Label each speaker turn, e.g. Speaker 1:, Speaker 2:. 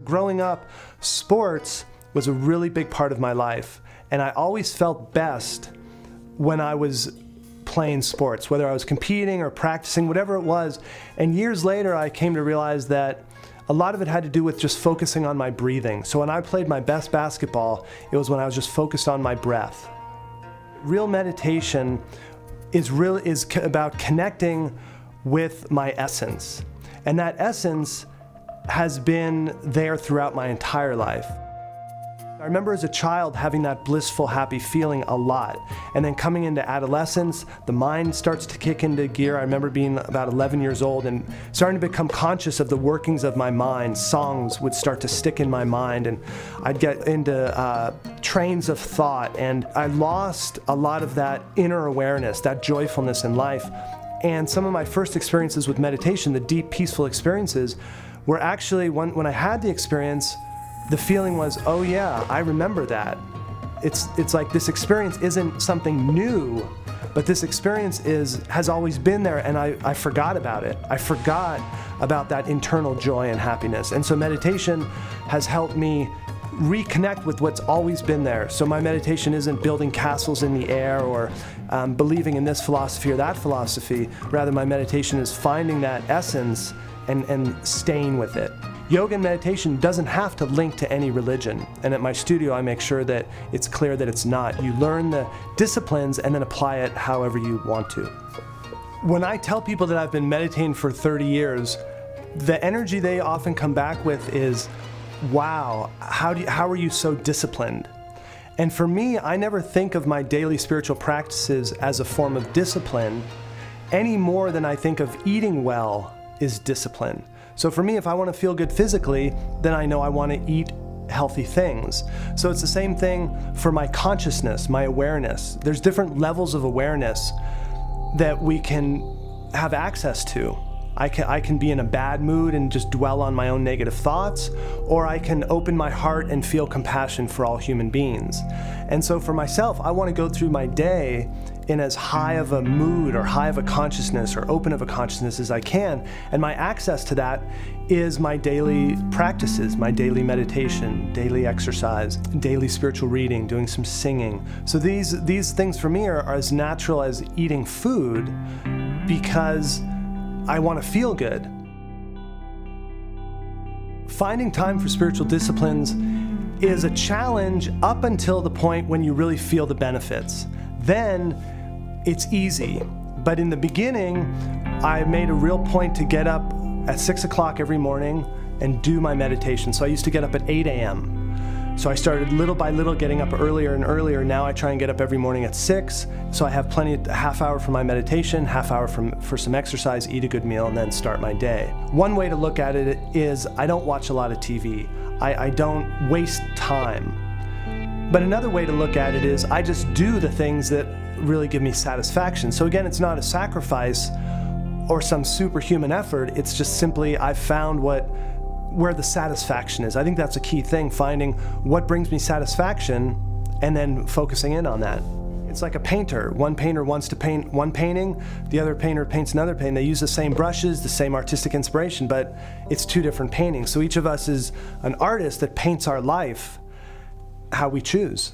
Speaker 1: Growing up, sports was a really big part of my life, and I always felt best when I was playing sports, whether I was competing or practicing, whatever it was. And years later, I came to realize that a lot of it had to do with just focusing on my breathing. So when I played my best basketball, it was when I was just focused on my breath. Real meditation is about connecting with my essence. And that essence has been there throughout my entire life. I remember as a child having that blissful, happy feeling a lot. And then coming into adolescence, the mind starts to kick into gear. I remember being about 11 years old and starting to become conscious of the workings of my mind. Songs would start to stick in my mind, and I'd get into trains of thought, and I lost a lot of that inner awareness, that joyfulness in life. And some of my first experiences with meditation, the deep, peaceful experiences, were actually, when I had the experience, the feeling was, oh yeah, I remember that. It's like this experience isn't something new, but this experience has always been there, and I forgot about it. I forgot about that internal joy and happiness. And so meditation has helped me reconnect with what's always been there. So my meditation isn't building castles in the air or believing in this philosophy or that philosophy. Rather, my meditation is finding that essence and staying with it. Yoga and meditation doesn't have to link to any religion, and at my studio I make sure that it's clear that it's not. You learn the disciplines and then apply it however you want to. When I tell people that I've been meditating for 30 years, the energy they often come back with is, wow, how are you so disciplined? And for me, I never think of my daily spiritual practices as a form of discipline any more than I think of eating well is discipline. So for me, if I want to feel good physically, then I know I want to eat healthy things. So it's the same thing for my consciousness, my awareness. There's different levels of awareness that we can have access to. I can be in a bad mood and just dwell on my own negative thoughts, or I can open my heart and feel compassion for all human beings. And so for myself, I want to go through my day in as high of a mood or high of a consciousness or open of a consciousness as I can. And my access to that is my daily practices, my daily meditation, daily exercise, daily spiritual reading, doing some singing. So these things for me are as natural as eating food because I want to feel good. Finding time for spiritual disciplines is a challenge up until the point when you really feel the benefits. Then it's easy. But in the beginning, I made a real point to get up at 6 o'clock every morning and do my meditation. So I used to get up at 8 a.m. So I started little by little getting up earlier and earlier. Now I try and get up every morning at 6. So I have half hour for my meditation, half hour for some exercise, eat a good meal, and then start my day. One way to look at it is I don't watch a lot of TV. I don't waste time. But another way to look at it is I just do the things that really give me satisfaction. So again, it's not a sacrifice or some superhuman effort. It's just simply I've found where the satisfaction is. I think that's a key thing, finding what brings me satisfaction and then focusing in on that. It's like a painter. One painter wants to paint one painting, the other painter paints another painting. They use the same brushes, the same artistic inspiration, but it's two different paintings. So each of us is an artist that paints our life how we choose.